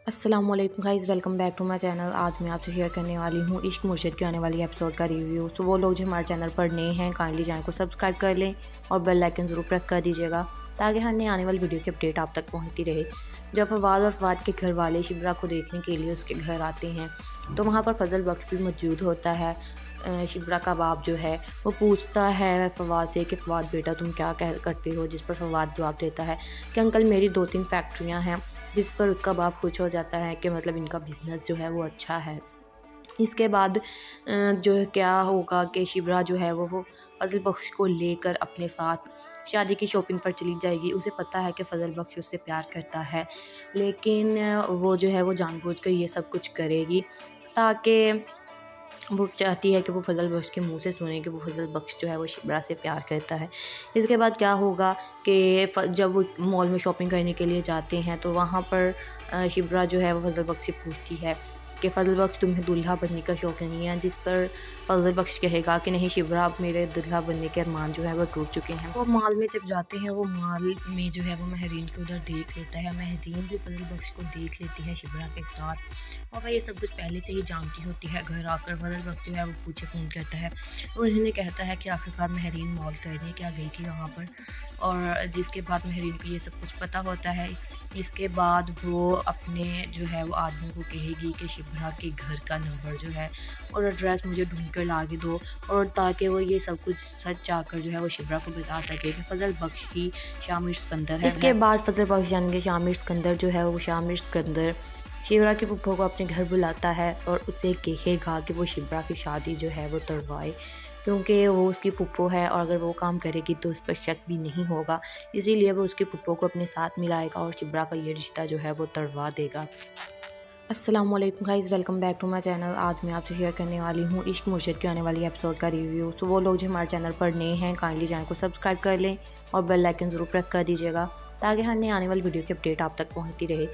अस्सलामुअलैकुम guys, welcome back to my channel. आज मैं आपसे शेयर करने वाली हूँ इश्क मुर्शिद की आने वाली एपिसोड का रिव्यू। तो वो लोग जो हमारे चैनल पर नए हैं काइंडली चैनल को सब्सक्राइब कर लें और बेल आइकन ज़रूर प्रेस कर दीजिएगा ताकि हर नई आने वाली वीडियो की अपडेट आप तक पहुँचती रहे। जब फवाद और फवाद के घर वाले शिब्रा को देखने के लिए उसके घर आते हैं तो वहाँ पर फजल बख्श भी मौजूद होता है। शिब्रा का बाप जो है वो पूछता है फवाद से कि फवाद बेटा तुम क्या करते हो, जिस पर फवाद जवाब देता है कि अंकल मेरी 2-3 फैक्ट्रियाँ हैं, जिस पर उसका बाप खुश हो जाता है कि मतलब इनका बिज़नेस जो है वो अच्छा है। इसके बाद जो है क्या होगा कि शिब्रा जो है वो फजल बख्श को लेकर अपने साथ शादी की शॉपिंग पर चली जाएगी। उसे पता है कि फजल बख्श उससे प्यार करता है, लेकिन वो जो है वो जानबूझकर ये सब कुछ करेगी ताकि वो चाहती है कि वो फजल बख्श के मुँह से सुने कि वो फजल बख्श जो है वो शिब्रा से प्यार करता है। इसके बाद क्या होगा कि जब वो मॉल में शॉपिंग करने के लिए जाते हैं तो वहाँ पर शिब्रा जो है वो फजल बख्श से पूछती है कि फजल बख्श तुम्हें दूल्हा बनने का शौक़ नहीं है, जिस पर फजल बख्श कहेगा कि नहीं शिब्रा, अब मेरे दूल्हा बनने के अरमान जो है वो टूट चुके हैं। वो मॉल में जब जाते हैं वो मॉल में जो है वो महरीन को उधर देख लेता है। महरीन भी फजल बख्श को देख लेती है शिब्रा के साथ और वह ये सब कुछ पहले से ही जानती होती है। घर आकर फजल बख्श जो है वो पीछे फ़ोन करता है और उन्हें कहता है कि आखिरकार महरीन मॉल करने क्या गई थी वहाँ पर, और जिसके बाद महरीन को ये सब कुछ पता होता है। इसके बाद वो अपने जो है वो आदमी को कहेगी कि शिब्रा के घर का नंबर जो है और एड्रेस मुझे ढूंढ कर ला के दो, और ताकि वो ये सब कुछ सच चाहकर जो है वो शिब्रा को बता सके कि फजल बख्श ही शामिर सिकंदर है। इसके बाद फजल बख्श यानी कि शामिर सिकंदर जो है वो शामिर सिकंदर शिब्रा के फूफो को अपने घर बुलाता है और उसे कहेगा कि वो शिब्रा की शादी जो है वो तड़वाए, क्योंकि वो उसकी फूफो है और अगर वो काम करेगी तो उस पर शक भी नहीं होगा। इसीलिए वो उसकी फूफो को अपने साथ मिलाएगा और शिब्रा का ये रिश्ता जो है वो तड़वा देगा। अस्सलामुअलैकुम guys, welcome back to my channel. आज मैं आपसे शेयर करने वाली हूँ इश्क मुर्शिद की आने वाली एपिसोड का रिव्यू। तो वो लोग जो हमारे चैनल पर नए हैं काइंडली चैनल को सब्सक्राइब कर लें और बेल आइकन ज़रूर प्रेस कर दीजिएगा ताकि हर नई आने वाली वीडियो की अपडेट आप तक पहुँचती रहे।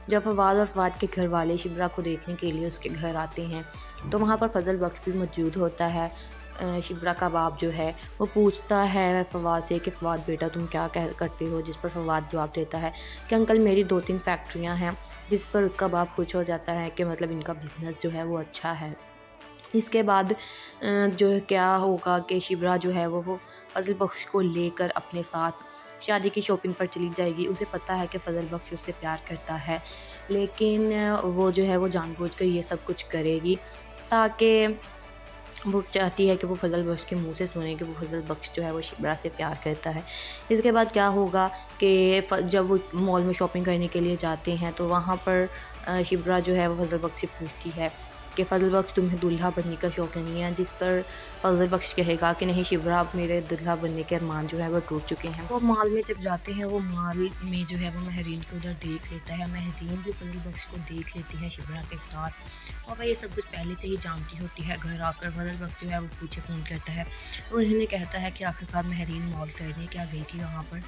जब फवाद और फवाद के घर वाले शिब्रा को देखने के लिए उसके घर आते हैं तो वहाँ पर फजल बख्श भी मौजूद होता है। शिब्रा का बाप जो है वो पूछता है फवाद से कि फवाद बेटा तुम क्या करते हो, जिस पर फवाद जवाब देता है कि अंकल मेरी 2-3 फैक्ट्रियाँ हैं, जिस पर उसका बाप खुश हो जाता है कि मतलब इनका बिज़नेस जो है वो अच्छा है। इसके बाद जो है क्या होगा कि शिब्रा जो है वो फजल बख्श को लेकर अपने साथ शादी की शॉपिंग पर चली जाएगी। उसे पता है कि फजल बख्श उससे प्यार करता है, लेकिन वो जो है वो जानबूझकर ये सब कुछ करेगी ताकि वो चाहती है कि वो फजल बख्श के मुँह से सुने कि वो फजल बख्श जो है वो शिब्रा से प्यार करता है। इसके बाद क्या होगा कि जब वो मॉल में शॉपिंग करने के लिए जाते हैं तो वहाँ पर शिब्रा जो है वो फजल बख्श से पूछती है कि फजल बख्श तुम्हें दूल्हा बनने का शौक़ नहीं है, जिस पर फजल बख्श कहेगा कि नहीं शिब्रा, अब मेरे दूल्हा बनने के अरमान जो है वो टूट चुके हैं। वो मॉल में जब जाते हैं वो मॉल में जो है वो महरीन को उधर देख लेता है। महरीन भी फजल बख्श को देख लेती है शिब्रा के साथ और वह ये सब कुछ पहले से ही जानती होती है। घर आकर फजल बख्श जो है वो पीछे फ़ोन करता है और उन्हें कहता है कि आखिरकार महरीन मॉल करने क्या गई थी वहाँ पर,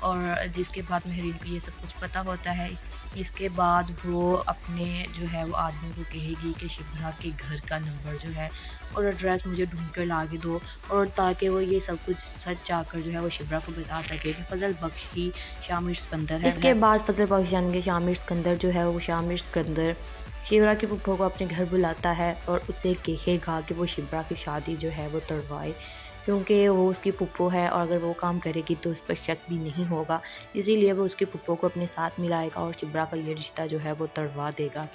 और जिसके बाद महरीन को ये सब कुछ पता होता है। इसके बाद वो अपने जो है वो आदमी को कहेगी कि शिब्रा के घर का नंबर जो है और एड्रेस मुझे ढूंढ कर ला के दो, और ताकि वो ये सब कुछ सच चाहकर जो है वो शिब्रा को बता सके कि फजल बख्श ही शामिर सिकंदर है। इसके बाद फजल बख्श यानी कि शामिर सिकंदर जो है वो शामिर सिकंदर शिब्रा के फूफो को अपने घर बुलाता है और उसे कहेगा कि वो शिब्रा की शादी जो है वो तड़वाए, क्योंकि वो उसकी फूफो है और अगर वो काम करेगी तो उस पर शक भी नहीं होगा। इसीलिए वो उसकी फूफो को अपने साथ मिलाएगा और शिब्रा का ये रिश्ता जो है वो तड़वा देगा।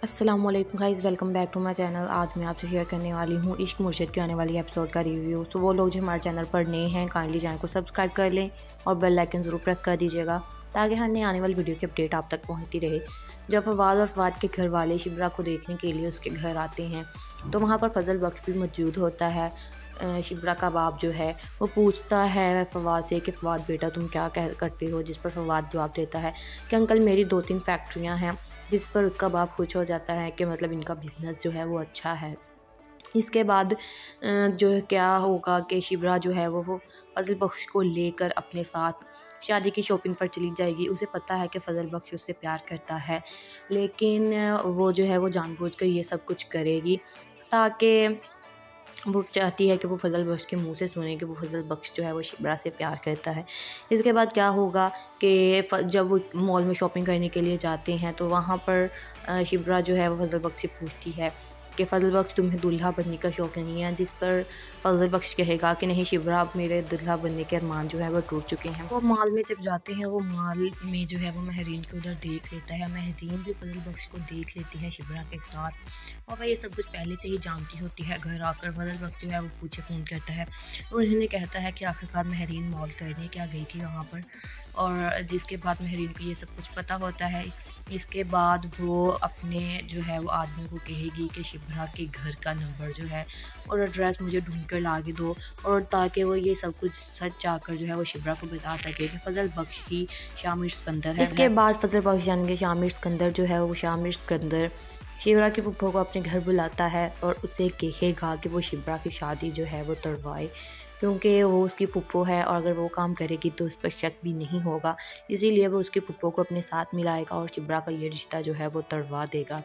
अस्सलामुअलैकुम guys, welcome back to my channel. आज मैं आपसे शेयर करने वाली हूँ इश्क मुर्शिद की आने वाली एपिसोड का रिव्यू। तो वो लोग जो हमारे चैनल पर नए हैं काइंडली चैनल को सब्सक्राइब कर लें और बेल आइकन ज़रूर प्रेस कर दीजिएगा ताकि हर नई आने वाली वीडियो की अपडेट आप तक पहुँचती रहे। जब फवाद और फवाद के घर वाले शिब्रा को देखने के लिए उसके घर आते हैं तो वहाँ पर फजल बख्श भी मौजूद होता है। शिब्रा का बाप जो है वो पूछता है फवाद से कि फवाद बेटा तुम क्या करते हो, जिस पर फवाद जवाब देता है कि अंकल मेरी 2-3 फैक्ट्रियाँ हैं, जिस पर उसका बाप खुश हो जाता है कि मतलब इनका बिज़नेस जो है वो अच्छा है। इसके बाद जो है क्या होगा कि शिब्रा जो है वो फजल बख्श को लेकर अपने साथ शादी की शॉपिंग पर चली जाएगी। उसे पता है कि फजल बख्श उससे प्यार करता है, लेकिन वो जो है वो जानबूझकर ये सब कुछ करेगी ताकि वो चाहती है कि वो फजल बख्श के मुंह से सुने कि वो फजल बख्श जो है वो शिब्रा से प्यार करता है। इसके बाद क्या होगा कि जब वो मॉल में शॉपिंग करने के लिए जाते हैं तो वहाँ पर शिब्रा जो है वो फजल बख्श से पूछती है कि फजल बख्श तुम्हें दूल्हा बनने का शौक़ नहीं है, जिस पर फजल बख्श कहेगा कि नहीं शिब्रा, अब मेरे दूल्हा बनने के अरमान जो है वो टूट चुके हैं। वो मॉल में जब जाते हैं वो मॉल में जो है वो महरीन को उधर देख लेता है। महरीन भी फजल बख्श को देख लेती है शिब्रा के साथ, और वह ये सब कुछ पहले से ही जानती होती है। घर आकर फजल बख्श जो है वो पूछे फ़ोन करता है और उन्हें कहता है कि आखिरकार महरीन मॉल करने क्या गई थी वहाँ पर, और जिसके बाद महरीन को ये सब कुछ पता होता है। इसके बाद वो अपने जो है वो आदमी को कहेगी कि शिब्रा के घर का नंबर जो है और एड्रेस मुझे ढूंढ कर ला के दो, और ताकि वो ये सब कुछ सच चाहकर जो है वो शिब्रा को बता सके कि फजल बख्श ही शामिर सिकंदर है। इसके बाद फजल बख्श जान के शामिर सिकंदर जो है वो शामिर सिकंदर शिब्रा की फूफो को अपने घर बुलाता है और उसे कहेगा कि वो शिब्रा की शादी जो है वो तड़वाए, क्योंकि वो उसकी फूफो है और अगर वो काम करेगी तो उस पर शक भी नहीं होगा। इसीलिए वो उसकी फूफो को अपने साथ मिलाएगा और शिब्रा का ये रिश्ता जो है वो तड़वा देगा।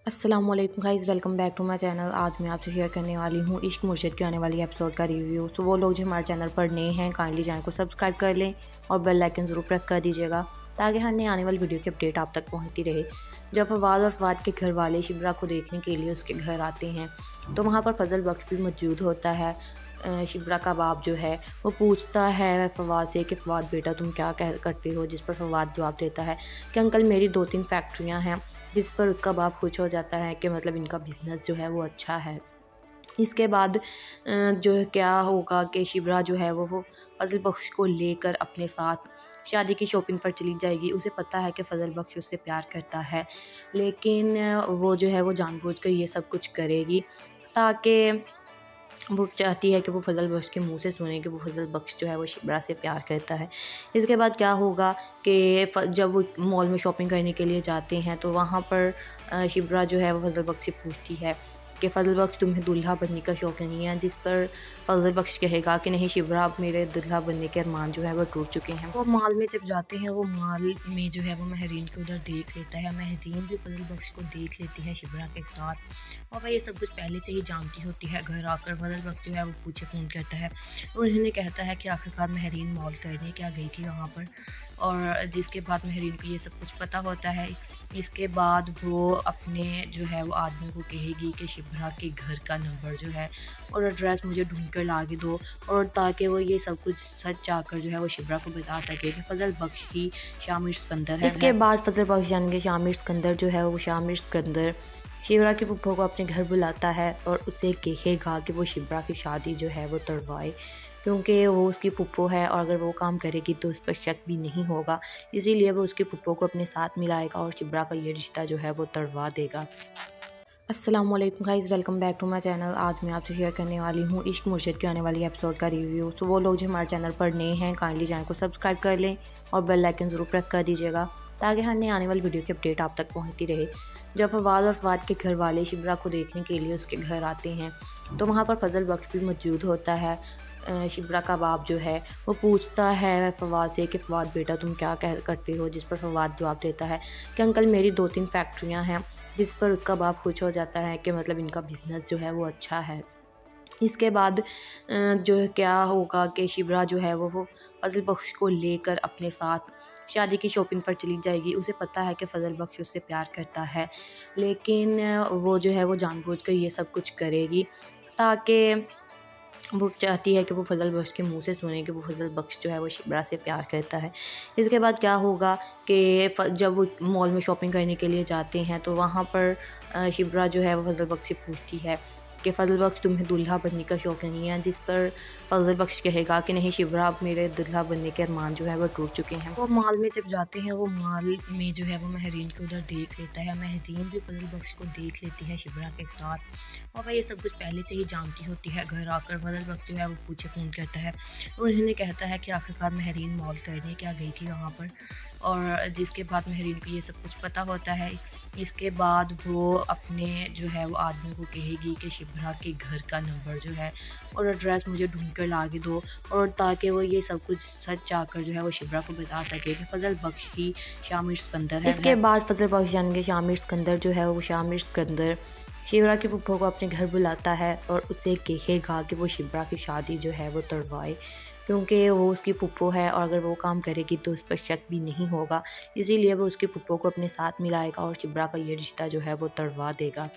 अस्सलामुअलैकुम guys, welcome back to my channel. आज मैं आपसे शेयर करने वाली हूँ इश्क मुर्शिद के आने वाली एपिसोड का रिव्यू। तो वो लोग जो हमारे चैनल पर नए हैं काइंडली चैनल को सब्सक्राइब कर लें और बेल आइकन ज़रूर प्रेस कर दीजिएगा ताकि हर नई आने वाली वीडियो की अपडेट आप तक पहुँचती रहे। जब फवाद और फवाद के घर वाले शिब्रा को देखने के लिए उसके घर आते हैं तो वहाँ पर फजल बख्श भी मौजूद होता है। शिब्रा का बाप जो है वो पूछता है फवाद से कि फवाद बेटा तुम क्या करते हो, जिस पर फवाद जवाब देता है कि अंकल मेरी 2-3 फैक्ट्रियां हैं, जिस पर उसका बाप खुश हो जाता है कि मतलब इनका बिज़नेस जो है वो अच्छा है। इसके बाद जो है क्या होगा कि शिब्रा जो है वो फजल बख्श को लेकर अपने साथ शादी की शॉपिंग पर चली जाएगी। उसे पता है कि फजल बख्श उससे प्यार करता है, लेकिन वो जो है वो जानबूझकर ये सब कुछ करेगी ताकि वो चाहती है कि वो फजल बख्श के मुंह से सुने कि वो फजल बख्श जो है वो शिब्रा से प्यार करता है। इसके बाद क्या होगा कि जब वो मॉल में शॉपिंग करने के लिए जाते हैं तो वहाँ पर शिब्रा जो है वो फजल बख्श से पूछती है कि फजल बख्श तुम्हें दूल्हा बनने का शौक़ नहीं है, जिस पर फजल बख्श कहेगा कि नहीं शिब्रा, अब मेरे दूल्हा बनने के अरमान जो है वो टूट चुके हैं। वो मॉल में जब जाते हैं वो मॉल में जो है वो महरीन को उधर देख लेता है। महरीन भी फजल बख्श को देख लेती है शिब्रा के साथ, और वह ये सब कुछ पहले से ही जानती होती है। घर आकर फजल बख्श जो है वो पूछे फ़ोन करता है और उन्हें कहता है कि आखिरकार महरीन मॉल करने क्या गई थी वहाँ पर, और जिसके बाद महरीन को ये सब कुछ पता होता है। इसके बाद वो अपने जो है वो आदमी को कहेगी कि शिब्रा के घर का नंबर जो है और एड्रेस मुझे ढूंढ कर ला के दो, और ताकि वो ये सब कुछ सच चाहकर जो है वो शिब्रा को बता सके कि फजल बख्श ही शामिर सिकंदर है। इसके बाद फजल बख्श जान के शामिर सिकंदर जो है वो शामिर सिकंदर शिब्रा की फूफो को अपने घर बुलाता है और उसे कहेगा कि वो शिब्रा की शादी जो है वो तड़वाए, क्योंकि वो उसकी फूफो है और अगर वो काम करेगी तो उस पर शक भी नहीं होगा। इसीलिए वो उसकी फूफो को अपने साथ मिलाएगा और शिब्रा का ये रिश्ता जो है वो तड़वा देगा। अस्सलामुअलैकुम guys, welcome back to my channel. आज मैं आपसे शेयर करने वाली हूँ इश्क मुर्शिद के आने वाली एपिसोड का रिव्यू। तो वो लोग जो हमारे चैनल पर नए हैं काइंडली चैनल को सब्सक्राइब कर लें और बेल आइकन ज़रूर प्रेस कर दीजिएगा ताकि हर नई आने वाली वीडियो की अपडेट आप तक पहुँचती रहे। जब फवाद और फवाद के घर वाले शिब्रा को देखने के लिए उसके घर आते हैं तो वहाँ पर फजल बख्श भी मौजूद होता है। शिब्रा का बाप जो है वो पूछता है फवाद से कि फवाद बेटा तुम क्या करते हो, जिस पर फवाद जवाब देता है कि अंकल मेरी 2-3 फैक्ट्रियां हैं, जिस पर उसका बाप खुश हो जाता है कि मतलब इनका बिज़नेस जो है वो अच्छा है। इसके बाद जो है क्या होगा कि शिब्रा जो है वो फजल बख्श को लेकर अपने साथ शादी की शॉपिंग पर चली जाएगी। उसे पता है कि फजल बख्श उससे प्यार करता है, लेकिन वो जो है वो जानबूझकर ये सब कुछ करेगी ताकि वो चाहती है कि वो फजल बख्श के मुंह से सुने कि वो फजल बख्श जो है वो शिब्रा से प्यार करता है। इसके बाद क्या होगा कि जब वो मॉल में शॉपिंग करने के लिए जाते हैं तो वहाँ पर शिब्रा जो है वो फजल बख्श से पूछती है कि फजल बख्श तुम्हें दूल्हा बनने का शौक़ नहीं है, जिस पर फजल बख्श कहेगा कि नहीं शिब्रा, अब मेरे दूल्हा बनने के अरमान जो है वो टूट चुके हैं। वो मॉल में जब जाते हैं वो मॉल में जो है वो महरीन को उधर देख लेता है। महरीन भी फजल बख्श को देख लेती है शिब्रा के साथ, और वह ये सब कुछ पहले से ही जानती होती है। घर आकर फजल बख्श जो है वो पूछे फ़ोन करता है और उन्हें कहता है कि आखिरकार महरीन मॉल करने क्या गई थी वहाँ पर, और जिसके बाद महरीन को ये सब कुछ पता होता है। इसके बाद वो अपने जो है वो आदमी को कहेगी कि शिब्रा के घर का नंबर जो है और एड्रेस मुझे ढूंढ कर ला के दो, और ताकि वो ये सब कुछ सच चाहकर जो है वो शिब्रा को बता सके कि फजल बख्श ही शामिर सिकंदर है। इसके बाद फजल बख्श जान के शामिर सिकंदर जो है वो शामिर सिकंदर शिवरा की फूफो को अपने घर बुलाता है और उसे कहेगा कि वो शिवरा की शादी जो है वो तड़वाए, क्योंकि वो उसकी फूफो है और अगर वो काम करेगी तो उस पर शक भी नहीं होगा। इसीलिए वो उसकी फूफो को अपने साथ मिलाएगा और शिवरा का ये रिश्ता जो है वो तड़वा देगा।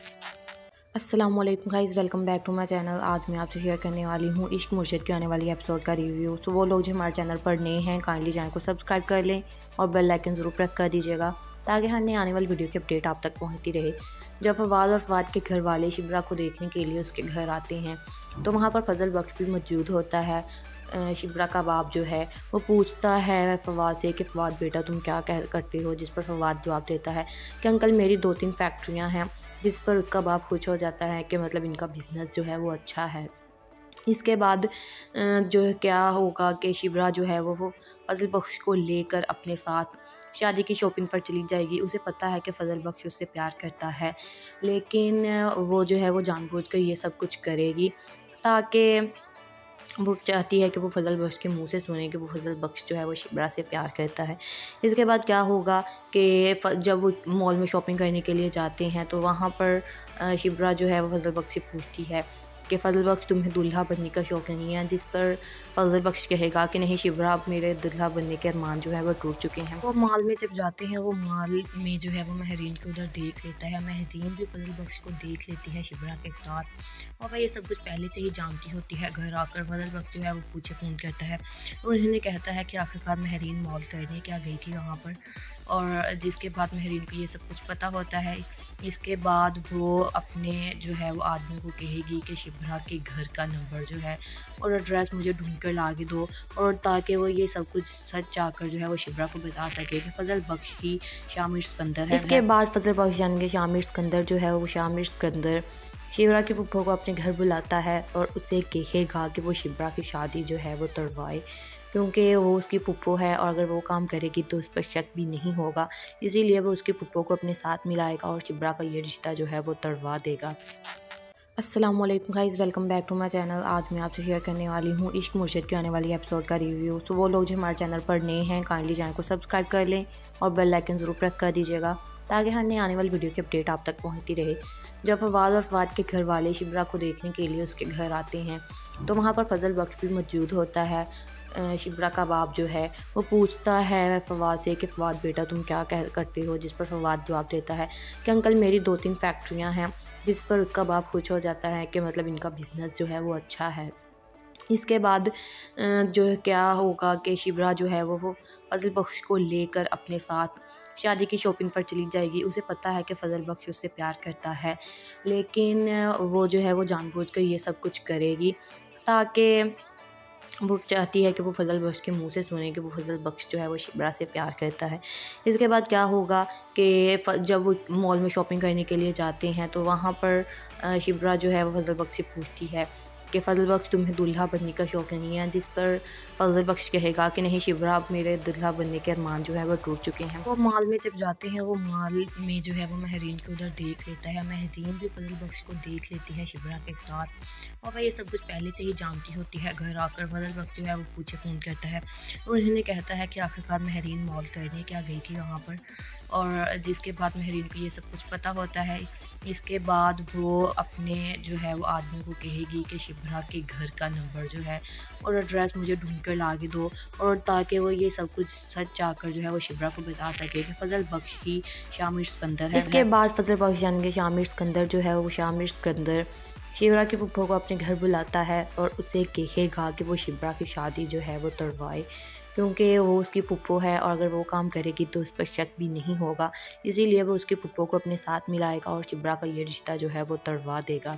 अस्सलाम वालेकुम guys, welcome back to my channel. आज मैं आपसे शेयर करने वाली हूँ इश्क मुर्शिद के आने वाली एपिसोड का रिव्यू। तो वो लोग जो हमारे चैनल पर नए हैं काइंडली चैनल को सब्सक्राइब कर लें और बेल आइकन ज़रूर प्रेस कर दीजिएगा ताकि हर नई आने वाली वीडियो की अपडेट आप तक पहुँचती रहे। जब फवाद और फवाद के घर वाले शिवरा को देखने के लिए उसके घर आते हैं तो वहाँ पर फजल बख्श भी मौजूद होता है। शिवरा का बाप जो है वो पूछता है फवाद से कि फवाद बेटा तुम क्या करते हो, जिस पर फवाद जवाब देता है कि अंकल मेरी 2-3 फैक्ट्रियाँ हैं, जिस पर उसका बाप खुश हो जाता है कि मतलब इनका बिज़नेस जो है वो अच्छा है। इसके बाद जो है क्या होगा कि शिवरा जो है वो फजल बख्श को लेकर अपने साथ शादी की शॉपिंग पर चली जाएगी। उसे पता है कि फजल बख्श उससे प्यार करता है, लेकिन वो जो है वो जानबूझकर ये सब कुछ करेगी ताकि वो चाहती है कि वो फजल बख्श के मुंह से सुने कि वो फजल बख्श जो है वो शिवरा से प्यार करता है। इसके बाद क्या होगा कि जब वो मॉल में शॉपिंग करने के लिए जाते हैं तो वहाँ पर शिवरा जो है वो फजल बख्श से पूछती है कि फजल बख्श तुम्हें दूल्हा बनने का शौक़ नहीं है, जिस पर फजल बख्श कहेगा कि नहीं शिवरा, अब मेरे दूल्हा बनने के अरमान जो है वो टूट चुके हैं। वो मॉल में जब जाते हैं वो मॉल में जो है वो महरीन को उधर देख लेता है। महरीन भी फजल बख्श को देख लेती है शिवरा के साथ और वह ये सब कुछ पहले से ही जानती होती है। घर आकर फजल बख्श जो है वो पूछे फ़ोन करता है और उन्हें कहता है कि आखिरकार महरीन मॉल करने क्या गई थी वहाँ पर, और जिसके बाद महरीन को ये सब कुछ पता होता है। इसके बाद वो अपने जो है वो आदमी को कहेगी कि शिवरा के घर का नंबर जो है और एड्रेस मुझे ढूंढ कर ला के दो, और ताकि वो ये सब कुछ सच चाहकर जो है वो शिवरा को बता सके कि फजल बख्श ही शामिर सिकंदर है। इसके बाद फजल बख्श जान के शामिर सिकंदर जो है वो शामिर सिकंदर शिवरा की फूफो को अपने घर बुलाता है और उसे कहेगा कि वो शिवरा की शादी जो है वो तड़वाए, क्योंकि वो उसकी फूफो है और अगर वो काम करेगी तो उस पर शक भी नहीं होगा। इसीलिए वो उसकी फूफो को अपने साथ मिलाएगा और शिवरा का ये रिश्ता जो है वो तड़वा देगा। अस्सलाम वालेकुम guys, welcome back to my channel. आज मैं आपसे शेयर करने वाली हूँ इश्क मुर्शिद के आने वाली एपिसोड का रिव्यू। तो वो लोग जो हमारे चैनल पर नए हैं काइंडली चैनल को सब्सक्राइब कर लें और बेल आइकन ज़रूर प्रेस कर दीजिएगा ताकि हर नई आने वाली वीडियो की अपडेट आप तक पहुँचती रहे। जब फवाद और फवाद के घर वाले शिवरा को देखने के लिए उसके घर आते हैं तो वहाँ पर फजल बख्श भी मौजूद होता है। शिवरा का बाप जो है वो पूछता है फवाद से कि फवाद बेटा तुम क्या करते हो, जिस पर फवाद जवाब देता है कि अंकल मेरी 2-3 फैक्ट्रियाँ हैं, जिस पर उसका बाप खुश हो जाता है कि मतलब इनका बिज़नेस जो है वो अच्छा है। इसके बाद जो है क्या होगा कि शिवरा जो है वो फजल बख्श को लेकर अपने साथ शादी की शॉपिंग पर चली जाएगी। उसे पता है कि फजल बख्श उससे प्यार करता है, लेकिन वो जो है वो जानबूझकर ये सब कुछ करेगी ताकि वो चाहती है कि वो फजल बख्श के मुंह से सुने कि वो फजल बख्श जो है वो शिवरा से प्यार करता है। इसके बाद क्या होगा कि जब वो मॉल में शॉपिंग करने के लिए जाते हैं तो वहाँ पर शिवरा जो है वो फजल बख्श से पूछती है कि फजल बख्श तुम्हें दूल्हा बनने का शौक़ नहीं है, जिस पर फजल बख्श कहेगा कि नहीं शिवरा, अब मेरे दूल्हा बनने के अरमान जो है वो टूट चुके हैं। वो मॉल में जब जाते हैं वो मॉल में जो है वो महरीन को उधर देख लेता है। महरीन भी फजल बख्श को देख लेती है शिवरा के साथ और वह ये सब कुछ पहले से ही जानती होती है। घर आकर फजल बख्श जो है वो पूछे फ़ोन करता है और उन्हें कहता है कि आखिरकार महरीन मॉल करने क्या गई थी वहाँ पर, और जिसके बाद महरीन को ये सब कुछ पता होता है। इसके बाद वो अपने जो है वो आदमी को कहेगी कि शिवरा के घर का नंबर जो है और एड्रेस मुझे ढूंढ कर ला के दो, और ताकि वो ये सब कुछ सच चाहकर जो है वो शिवरा को बता सके कि फजल बख्श ही शामिर सिकंदर है। इसके बाद फजल बख्श जान के शामिर सिकंदर जो है वो शामिर सिकंदर शिवरा की फूफो को अपने घर बुलाता है और उसे कहेगा कि वो शिवरा की शादी जो है वो तड़वाए, क्योंकि वो उसकी फूफो है और अगर वो काम करेगी तो उस पर शक भी नहीं होगा। इसीलिए वो उसकी फूफो को अपने साथ मिलाएगा और शिवरा का ये रिश्ता जो है वो तड़वा देगा।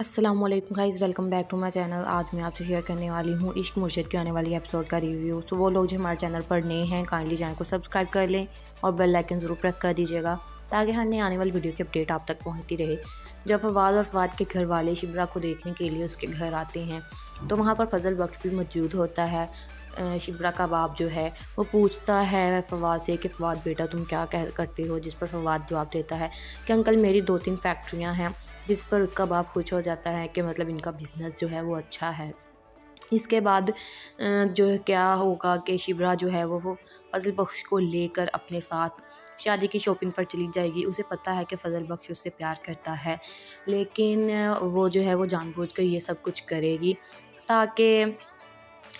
अस्सलाम वालेकुम guys, welcome back to my channel. आज मैं आपसे शेयर करने वाली हूँ इश्क मुर्शिद के आने वाली एपिसोड का रिव्यू। तो वो लोग जो हमारे चैनल पर नए हैं काइंडली चैनल को सब्सक्राइब कर लें और बेल आइकन ज़रूर प्रेस कर दीजिएगा ताकि हर नई आने वाली वीडियो की अपडेट आप तक पहुँचती रहे। जब फवाद और फवाद के घर वाले शिवरा को देखने के लिए उसके घर आते हैं तो वहाँ पर फजल बख्श भी मौजूद होता है। शिवरा का बाप जो है वो पूछता है फवाद से कि फवाद बेटा तुम क्या करते हो, जिस पर फवाद जवाब देता है कि अंकल मेरी 2-3 फैक्ट्रियाँ हैं, जिस पर उसका बाप खुश हो जाता है कि मतलब इनका बिज़नेस जो है वो अच्छा है। इसके बाद जो है क्या होगा कि शिवरा जो है वो फजल बख्श को लेकर अपने साथ शादी की शॉपिंग पर चली जाएगी। उसे पता है कि फजल बख्श उससे प्यार करता है, लेकिन वो जो है वो जानबूझकर ये सब कुछ करेगी ताकि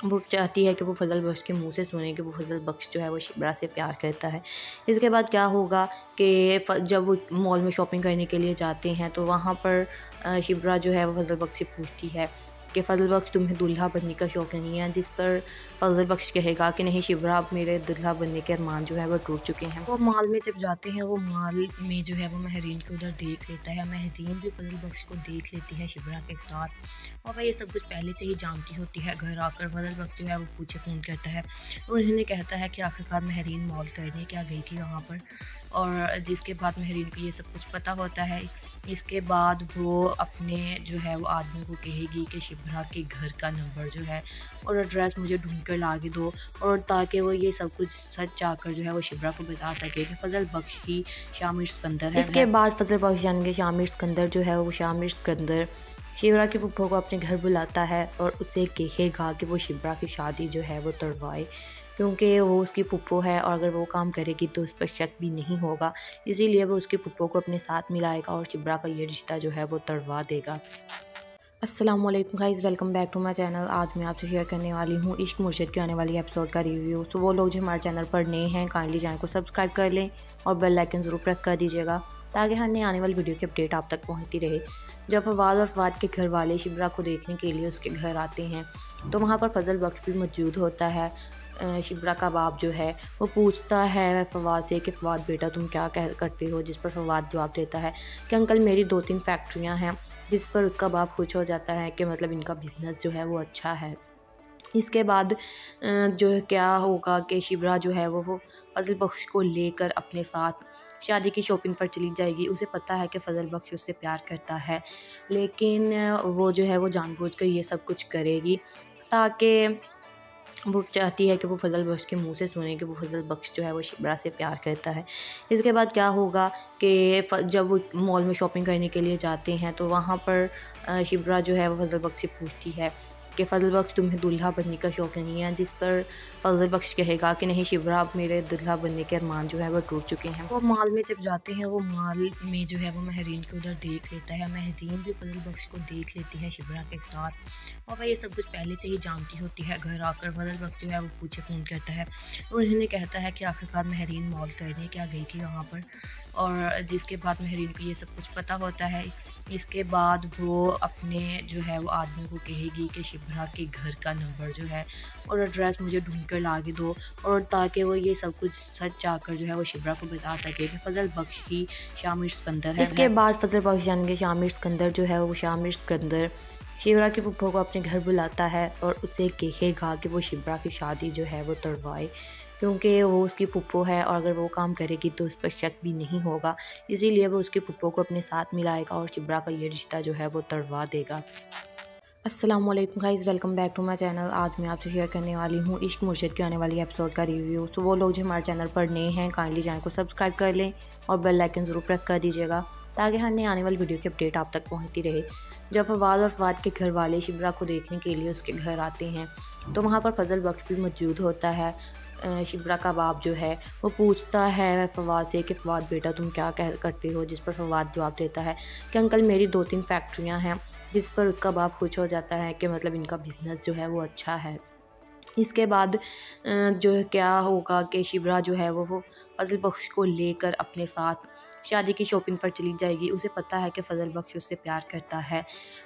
वो चाहती है कि वो फजल बख्श के मुंह से सुने कि वो फजल बख्श जो है वो शिब्रा से प्यार करता है। इसके बाद क्या होगा कि जब वो मॉल में शॉपिंग करने के लिए जाते हैं तो वहाँ पर शिब्रा जो है वो फजल बख्श से पूछती है कि फजल बख्श तुम्हें दूल्हा बनने का शौक़ नहीं है, जिस पर फजल बख्श कहेगा कि नहीं शिब्रा, अब मेरे दूल्हा बनने के अरमान जो है वो टूट चुके हैं। वो मॉल में जब जाते हैं वो मॉल में जो है वो महरीन को उधर देख लेता है। महरीन भी फजल बख्श को देख लेती है शिब्रा के साथ, और वह ये सब कुछ पहले से ही जानती होती है। घर आकर फजल बख्श जो है वो पूछे फ़ोन करता है और उन्हें कहता है कि आखिरकार महरीन मॉल करने क्या गई थी वहाँ पर, और जिसके बाद महरीन को ये सब कुछ पता होता है। इसके बाद वो अपने जो है वो आदमी को कहेगी कि शिब्रा के घर का नंबर जो है और एड्रेस मुझे ढूंढ कर ला के दो, और ताकि वो ये सब कुछ सच चाहकर जो है वो शिब्रा को बता सके कि फजल बख्श ही शामिर सिकंदर है। इसके बाद फजल बख्श यानी कि शामिर सिकंदर जो है वो शामिर सिकंदर शिब्रा की फूफो को अपने घर बुलाता है और उसे कहेगा कि वो शिब्रा की शादी जो है वो तड़वाए, क्योंकि वो उसकी फूफो है और अगर वो काम करेगी तो उस पर शक भी नहीं होगा। इसीलिए वो उसकी फूफो को अपने साथ मिलाएगा और शिब्रा का ये रिश्ता जो है वो तड़वा देगा। अस्सलाम वालेकुम guys, welcome back to my channel. आज मैं आपसे शेयर करने वाली हूँ इश्क मुर्शिद की आने वाली एपिसोड का रिव्यू। तो वो लोग जो हमारे चैनल पर नए हैं काइंडली चैनल को सब्सक्राइब कर लें और बेल आइकन ज़रूर प्रेस कर दीजिएगा ताकि हर नई आने वाली वीडियो की अपडेट आप तक पहुँचती रहे। जब फवाद और फवाद के घर वाले शिब्रा को देखने के लिए उसके घर आते हैं तो वहाँ पर फजल बख्श भी मौजूद होता है। शिब्रा का बाप जो है वो पूछता है फवाद से कि फवाद बेटा तुम क्या करते हो, जिस पर फवाद जवाब देता है कि अंकल मेरी 2-3 फैक्ट्रियाँ हैं, जिस पर उसका बाप खुश हो जाता है कि मतलब इनका बिज़नेस जो है वो अच्छा है। इसके बाद जो है क्या होगा कि शिब्रा जो है वो फजल बख्श को लेकर अपने साथ शादी की शॉपिंग पर चली जाएगी। उसे पता है कि फजल बख्श उससे प्यार करता है, लेकिन वो जो है वो जानबूझकर ये सब कुछ करेगी ताकि वो चाहती है कि वो फजल बख्श के मुंह से सुने कि वो फजल बख्श जो है वो शिब्रा से प्यार करता है। इसके बाद क्या होगा कि जब वो मॉल में शॉपिंग करने के लिए जाते हैं तो वहाँ पर शिब्रा जो है वो फजल बख्श से पूछती है कि फजल बख्श तुम्हें दूल्हा बनने का शौक़ नहीं है, जिस पर फजल बख्श कहेगा कि नहीं शिब्रा, अब मेरे दूल्हा बनने के अरमान जो है वो टूट चुके हैं। वो मॉल में जब जाते हैं वो मॉल में जो है वो महरीन को उधर देख लेता है। महरीन भी फजल बख्श को देख लेती है शिब्रा के साथ, और वह ये सब कुछ पहले से ही जानती होती है। घर आकर फजल बख्श जो है वो पूछे फ़ोन करता है और उन्हें कहता है कि आखिरकार महरीन मॉल करने क्या गई थी वहाँ पर, और जिसके बाद महरीन को ये सब कुछ पता होता है। इसके बाद वो अपने जो है वो आदमी को कहेगी कि शिब्रा के घर का नंबर जो है और एड्रेस मुझे ढूंढ कर ला के दो, और ताकि वो ये सब कुछ सच चाहकर जो है वो शिब्रा को बता सके कि फजल बख्श ही शामिर सिकंदर है। इसके बाद फजल बख्श यानी कि शामिर सिकंदर जो है वो शामिर सिकंदर शिब्रा की फूफो को अपने घर बुलाता है और उसे कहेगा कि वो शिब्रा की शादी जो है वो तड़वाए, क्योंकि वो उसकी फूफो है और अगर वो काम करेगी तो उस पर शक भी नहीं होगा। इसीलिए वो उसकी फूफो को अपने साथ मिलाएगा और शिब्रा का ये रिश्ता जो है वो तड़वा देगा। अस्सलाम वालेकुम guys, welcome back to my channel. आज मैं आपसे शेयर करने वाली हूँ इश्क मुर्शिद की आने वाली एपिसोड का रिव्यू। तो वो लोग जो हमारे चैनल पर नए हैं काइंडली चैनल को सब्सक्राइब कर लें और बेल आइकन ज़रूर प्रेस कर दीजिएगा ताकि हर नई आने वाली वीडियो की अपडेट आप तक पहुँचती रहे। जब फवाद और फवाद के घर वाले शिब्रा को देखने के लिए उसके घर आते हैं तो वहाँ पर फजल बख्श भी मौजूद होता है। शिब्रा का बाप जो है वो पूछता है फवाद से कि फवाद बेटा तुम क्या करते हो, जिस पर फवाद जवाब देता है कि अंकल मेरी 2-3 फैक्ट्रियाँ हैं, जिस पर उसका बाप खुश हो जाता है कि मतलब इनका बिज़नेस जो है वो अच्छा है। इसके बाद जो है क्या होगा कि शिब्रा जो है वो फजल बख्श को लेकर अपने साथ शादी की शॉपिंग पर चली जाएगी। उसे पता है कि फजल बख्श उससे प्यार करता है,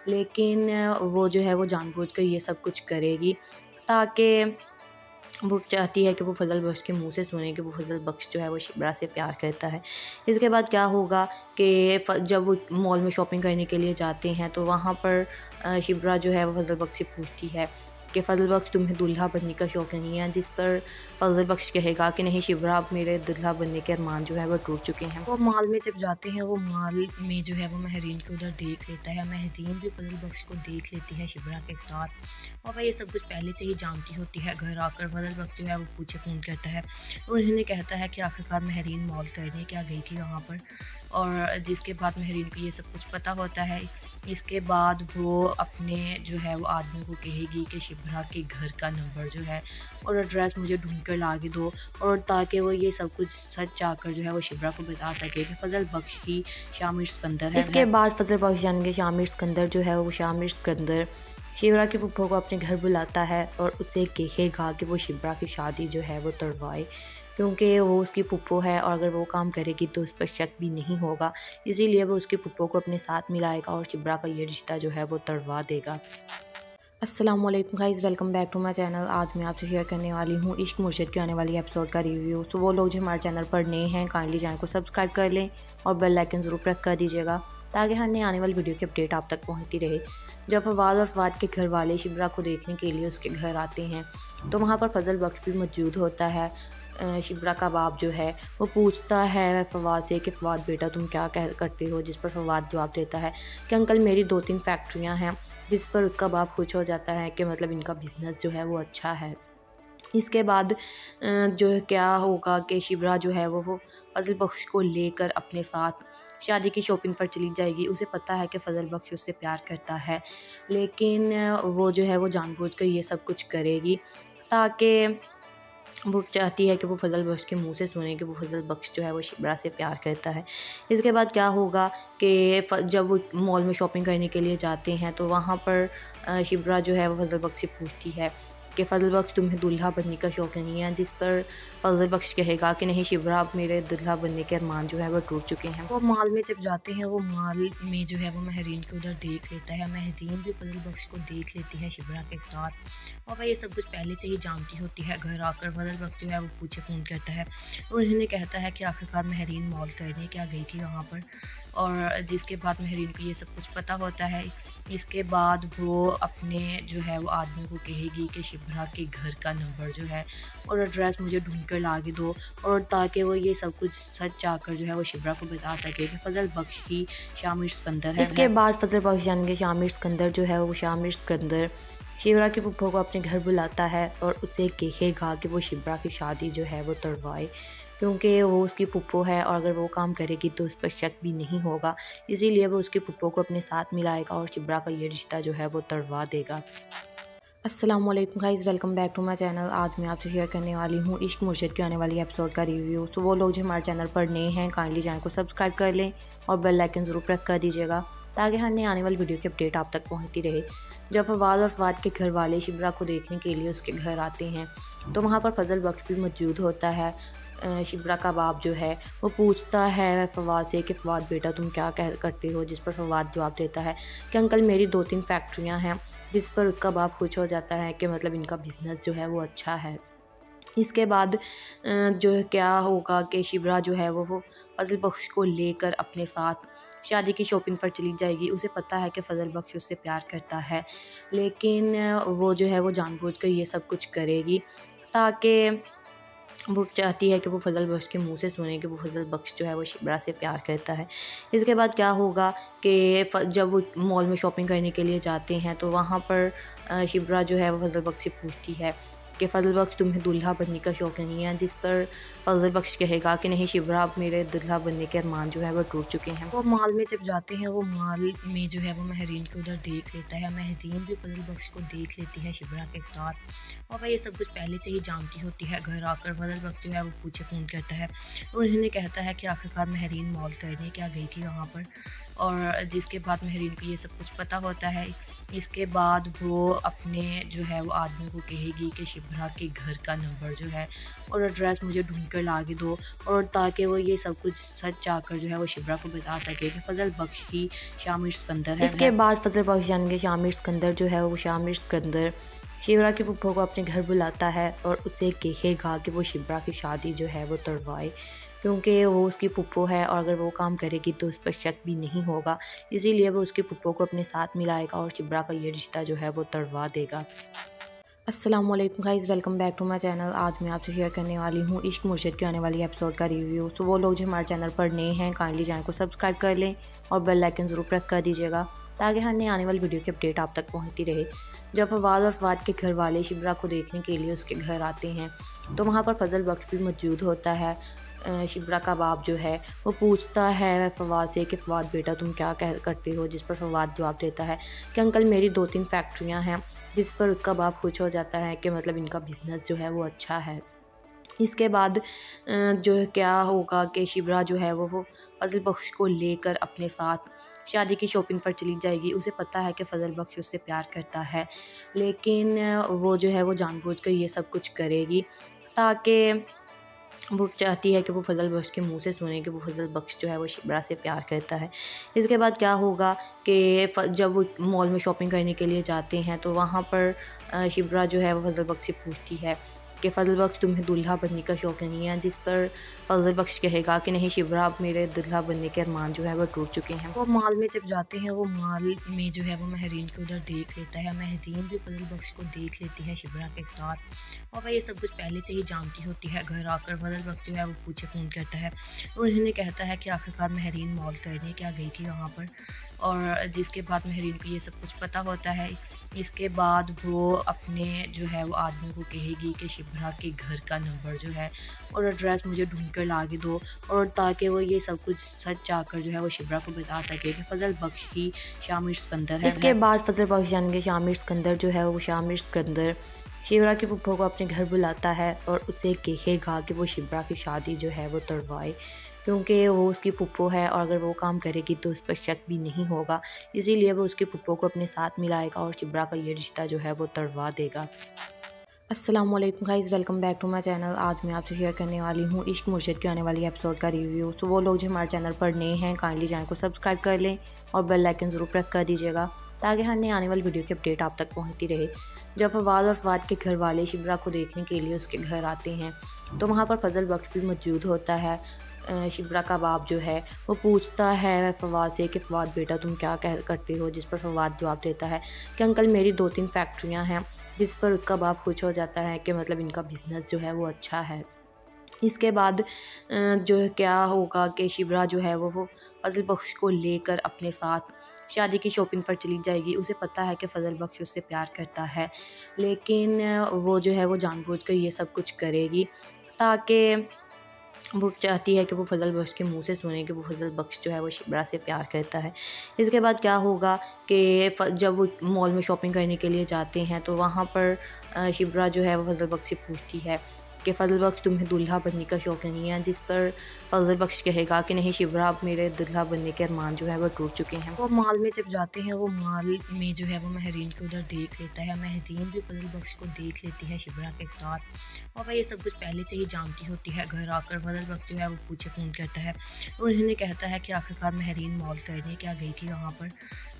लेकिन वो जो है वो जानबूझकर ये सब कुछ करेगी ताकि वो चाहती है कि वो फजल बख्श के मुंह से सुने कि वो फजल बख्श जो है वो शिब्रा से प्यार करता है। इसके बाद क्या होगा कि जब वो मॉल में शॉपिंग करने के लिए जाते हैं तो वहाँ पर शिब्रा जो है वो फजल बख्श से पूछती है कि फजल बख्श तुम्हें दूल्हा बनने का शौक़ नहीं है, जिस पर फजल बख्श कहेगा कि नहीं शिब्रा, अब मेरे दूल्हा बनने के अरमान जो है वो टूट चुके हैं। वो मॉल में जब जाते हैं वो मॉल में जो है वो महरीन को उधर देख लेता है। महरीन भी फजल बख्श को देख लेती है शिब्रा के साथ, और वह ये सब कुछ पहले से ही जानती होती है। घर आकर फजल बख्श जो है वो पूछे फ़ोन करता है और उन्हें कहता है कि आखिरकार महरीन मॉल करने क्या गई थी वहाँ पर, और जिसके बाद महरीन को ये सब कुछ पता होता है। इसके बाद वो अपने जो है वो आदमी को कहेगी कि शिब्रा के घर का नंबर जो है और एड्रेस मुझे ढूंढ कर ला के दो, और ताकि वो ये सब कुछ सच चाहकर जो है वो शिब्रा को बता सके कि फजल बख्श ही शामिर सिकंदर है। इसके बाद फजल बख्श जानेंगे शामिर सिकंदर जो है वो शामिर सिकंदर शिब्रा के पुप्पो को अपने घर बुलाता है और उसे कहेगा कि वो शिब्रा की शादी जो है वो तड़वाए, क्योंकि वो उसकी पुप्पो है और अगर वो काम करेगी तो उस पर शक भी नहीं होगा। इसीलिए वो उसकी पुप्पो को अपने साथ मिलाएगा और शिब्रा का ये रिश्ता जो है वो तड़वा देगा। अस्सलाम वालेकुम guys, welcome back to my channel. आज मैं आपसे शेयर करने वाली हूँ इश्क मुर्शिद के आने वाली एपिसोड का रिव्यू। तो वो लोग जो हमारे चैनल पर नए हैं काइंडली चैनल को सब्सक्राइब कर लें और बेल आइकन ज़रूर प्रेस कर दीजिएगा ताकि हर नई आने वाली वीडियो की अपडेट आप तक पहुँचती रहे। जब फवाद और फवाद के घर वाले शिब्रा को देखने के लिए उसके घर आते हैं तो वहाँ पर फजल बख्श भी मौजूद होता है। शिब्रा का बाप जो है वो पूछता है फवाद से कि फवाद बेटा तुम क्या करते हो, जिस पर फवाद जवाब देता है कि अंकल मेरी 2-3 फैक्ट्रियाँ हैं, जिस पर उसका बाप खुश हो जाता है कि मतलब इनका बिज़नेस जो है वो अच्छा है। इसके बाद जो है क्या होगा कि शिब्रा जो है वो फजल बख्श को लेकर अपने साथ शादी की शॉपिंग पर चली जाएगी। उसे पता है कि फजल बख्श उससे प्यार करता है, लेकिन वो जो है वो जानबूझकर ये सब कुछ करेगी ताकि वो चाहती है कि वो फजल बख्श के मुंह से सुने कि वो फजल बख्श जो है वो शिब्रा से प्यार करता है। इसके बाद क्या होगा कि जब वो मॉल में शॉपिंग करने के लिए जाते हैं तो वहाँ पर शिब्रा जो है वो फजल बख्श से पूछती है कि फजल बख्श तुम्हें दूल्हा बनने का शौक़ नहीं है, जिस पर फजल बख्श कहेगा कि नहीं शिब्रा, अब मेरे दूल्हा बनने के अरमान जो है वो टूट चुके हैं। वो मॉल में जब जाते हैं वो मॉल में जो है वो महरीन को उधर देख लेता है। महरीन भी फजल बख्श को देख लेती है शिब्रा के साथ, और वह ये सब कुछ पहले से ही जानती होती है। घर आकर फजल बख्श जो है वो पूछे फ़ोन करता है और उन्हें कहता है कि आखिरकार महरीन मॉल करने क्या गई थी वहाँ पर, और जिसके बाद महरीन को ये सब कुछ पता होता है। इसके बाद वो अपने जो है वो आदमी को कहेगी कि शिब्रा के घर का नंबर जो है और एड्रेस मुझे ढूंढ कर ला के दो, और ताकि वो ये सब कुछ सच चाहकर जो है वो शिब्रा को बता सके कि फजल बख्श ही शामिर सिकंदर है। इसके बाद फजल बख्श जानेंगे शामिर सिकंदर जो है वो शामिर सिकंदर शिब्रा के पुप्पो को अपने घर बुलाता है और उसे कहेगा कि वो शिब्रा की शादी जो है वो तड़वाए, क्योंकि वो उसकी पुप्पो है और अगर वो काम करेगी तो उस पर शक भी नहीं होगा। इसीलिए वो उसकी पुप्पो को अपने साथ मिलाएगा और शिब्रा का ये रिश्ता जो है वो तड़वा देगा। अस्सलाम वालेकुम guys, welcome back to my channel. आज मैं आपसे शेयर करने वाली हूँ इश्क मुर्शिद के आने वाली एपिसोड का रिव्यू। तो वो लोग जो हमारे चैनल पर नए हैं काइंडली चैनल को सब्सक्राइब कर लें और बेल आइकन ज़रूर प्रेस कर दीजिएगा ताकि हर नई आने वाली वीडियो की अपडेट आप तक पहुँचती रहे। जब फवाद और फवाद के घर वाले शिब्रा को देखने के लिए उसके घर आते हैं तो वहाँ पर फजल बख्श भी मौजूद होता है। शिब्रा का बाप जो है वो पूछता है फवाद से कि फवाद बेटा तुम क्या करते हो, जिस पर फवाद जवाब देता है कि अंकल मेरी 2-3 फैक्ट्रियाँ हैं, जिस पर उसका बाप खुश हो जाता है कि मतलब इनका बिज़नेस जो है वो अच्छा है। इसके बाद जो है क्या होगा कि शिब्रा जो है वो फजल बख्श को लेकर अपने साथ शादी की शॉपिंग पर चली जाएगी। उसे पता है कि फजल बख्श उससे प्यार करता है, लेकिन वो जो है वो जानबूझकर ये सब कुछ करेगी ताकि वो चाहती है कि वो फजल बख्श के मुंह से सुने कि वो फजल बख्श जो है वो शिब्रा से प्यार करता है। इसके बाद क्या होगा कि जब वो मॉल में शॉपिंग करने के लिए जाते हैं तो वहाँ पर शिब्रा जो है वो फजल बख्श से पूछती है कि फजल बख्श तुम्हें दूल्हा बनने का शौक़ नहीं है, जिस पर फजल बख्श कहेगा कि नहीं शिब्रा, अब मेरे दूल्हा बनने के अरमान जो है वो टूट चुके हैं। वो मॉल में जब जाते हैं वो मॉल में जो है वो महरीन को उधर देख लेता है। महरीन भी फजल बख्श को देख लेती है शिब्रा के साथ, और वह ये सब कुछ पहले से ही जानती होती है। घर आकर फजल बख्श जो है वो पूछे फ़ोन करता है और उन्हें कहता है कि आखिरकार महरीन मॉल करने क्या गई थी वहाँ पर, और जिसके बाद महरीन को ये सब कुछ पता होता है। इसके बाद वो अपने जो है वो आदमी को कहेगी कि शिब्रा के घर का नंबर जो है और एड्रेस मुझे ढूंढ कर ला के दो, और ताकि वो ये सब कुछ सच चाहकर जो है वो शिब्रा को बता सके कि फजल बख्श ही शामिर सिकंदर है। इसके बाद फजल बख्श जानेंगे शामिर सिकंदर जो है वो शामिर सिकंदर शिब्रा के पुप्पो को अपने घर बुलाता है और उसे कहेगा कि वो शिब्रा की शादी जो है वो तड़वाए, क्योंकि वो उसकी पुप्पो है और अगर वो काम करेगी तो उस पर शक भी नहीं होगा। इसीलिए वो उसकी पुप्पो को अपने साथ मिलाएगा और शिब्रा का ये रिश्ता जो है वो तड़वा देगा। अस्सलाम वालेकुम guys, welcome back to my channel. आज मैं आपसे शेयर करने वाली हूँ इश्क मुर्शिद के आने वाली एपिसोड का रिव्यू। तो वो लोग जो हमारे चैनल पर नए हैं काइंडली चैनल को सब्सक्राइब कर लें और बेल आइकन ज़रूर प्रेस कर दीजिएगा ताकि हर नई आने वाली वीडियो की अपडेट आप तक पहुँचती रहे। जब फवाद और फवाद के घर वाले शिब्रा को देखने के लिए उसके घर आते हैं तो वहाँ पर फजल बख्श भी मौजूद होता है। शिब्रा का बाप जो है वो पूछता है फवाद से कि फवाद बेटा तुम क्या करते हो, जिस पर फवाद जवाब देता है कि अंकल मेरी 2-3 फैक्ट्रियाँ हैं, जिस पर उसका बाप खुश हो जाता है कि मतलब इनका बिज़नेस जो है वो अच्छा है। इसके बाद जो है क्या होगा कि शिब्रा जो है वो फजल बख्श को लेकर अपने साथ शादी की शॉपिंग पर चली जाएगी। उसे पता है कि फजल बख्श उससे प्यार करता है, लेकिन वो जो है वो जानबूझकर ये सब कुछ करेगी ताकि वो चाहती है कि वो फजल बख्श के मुंह से सुने कि वो फजल बख्श जो है वो शिब्रा से प्यार करता है। इसके बाद क्या होगा कि जब वो मॉल में शॉपिंग करने के लिए जाते हैं तो वहाँ पर शिब्रा जो है वो फजल बख्श से पूछती है कि फजल बख्श तुम्हें दूल्हा बनने का शौक़ नहीं है, जिस पर फजल बख्श कहेगा कि नहीं शिब्रा, अब मेरे दूल्हा बनने के अरमान जो है वो टूट चुके हैं। वो मॉल में जब जाते हैं वो मॉल में जो है वो महरीन को उधर देख लेता है। महरीन भी फजल बख्श को देख लेती है शिब्रा के साथ, और वह ये सब कुछ पहले से ही जानती होती है। घर आकर फजल बख्श जो है वो पूछे फ़ोन करता है और उन्हें कहता है कि आखिरकार महरीन मॉल करने क्या गई थी वहाँ पर, और जिसके बाद महरीन को ये सब कुछ पता होता है। इसके बाद वो अपने जो है वो आदमी को कहेगी कि शिब्रा के घर का नंबर जो है और एड्रेस मुझे ढूंढ कर ला के दो, और ताकि वो ये सब कुछ सच चाहकर जो है वो शिब्रा को बता सके कि फजल बख्श ही शामिर सिकंदर है। इसके बाद फजल बख्श जान के शामिर सिकंदर जो है वो शामिर सिकंदर शिब्रा के पुप्पो को अपने घर बुलाता है और उसे कहेगा कि वो शिब्रा की शादी जो है वो तड़वाए, क्योंकि वो उसकी पुप्पो है और अगर वो काम करेगी तो उस पर शक भी नहीं होगा। इसीलिए वो उसकी पुप्पो को अपने साथ मिलाएगा और शिब्रा का ये रिश्ता जो है वो तड़वा देगा। अस्सलाम वालेकुम guys, welcome back to my channel. आज मैं आपसे शेयर करने वाली हूँ इश्क मुर्शिद के आने वाली एपिसोड का रिव्यू। तो वो लोग जो हमारे चैनल पर नए हैं काइंडली चैनल को सब्सक्राइब कर लें और बेल आइकन ज़रूर प्रेस कर दीजिएगा ताकि हर नई आने वाली वीडियो की अपडेट आप तक पहुँचती रहे। जब फवाद और फवाद के घर वाले शिब्रा को देखने के लिए उसके घर आते हैं तो वहाँ पर फजल बख्श भी मौजूद होता है। शिब्रा का बाप जो है वो पूछता है फवाद से कि फवाद बेटा तुम क्या करते हो, जिस पर फवाद जवाब देता है कि अंकल मेरी 2-3 फैक्ट्रियाँ हैं, जिस पर उसका बाप खुश हो जाता है कि मतलब इनका बिज़नेस जो है वो अच्छा है। इसके बाद जो है क्या होगा कि शिब्रा जो है वो फजल बख्श को लेकर अपने साथ शादी की शॉपिंग पर चली जाएगी। उसे पता है कि फजल बख्श उससे प्यार करता है, लेकिन वो जो है वो जानबूझकर ये सब कुछ करेगी ताकि वो चाहती है कि वो फजल बख्श के मुंह से सुने कि वो फजल बख्श जो है वो शिब्रा से प्यार करता है। इसके बाद क्या होगा कि जब वो मॉल में शॉपिंग करने के लिए जाते हैं तो वहाँ पर शिब्रा जो है वो फजल बख्श से पूछती है कि फजल बख्श तुम्हें दूल्हा बनने का शौक़ नहीं है, जिस पर फजल बख्श कहेगा कि नहीं शिब्रा, अब मेरे दूल्हा बनने के अरमान जो है वो टूट चुके हैं। वो मॉल में जब जाते हैं वो मॉल में जो है वो महरीन को उधर देख लेता है। महरीन भी फजल बख्श को देख लेती है शिब्रा के साथ, और वह ये सब कुछ पहले से ही जानती होती है। घर आकर फजल बख्श जो है वो पूछे फ़ोन करता है और उन्हें कहता है कि आखिरकार महरीन मॉल करने क्या गई थी वहाँ पर,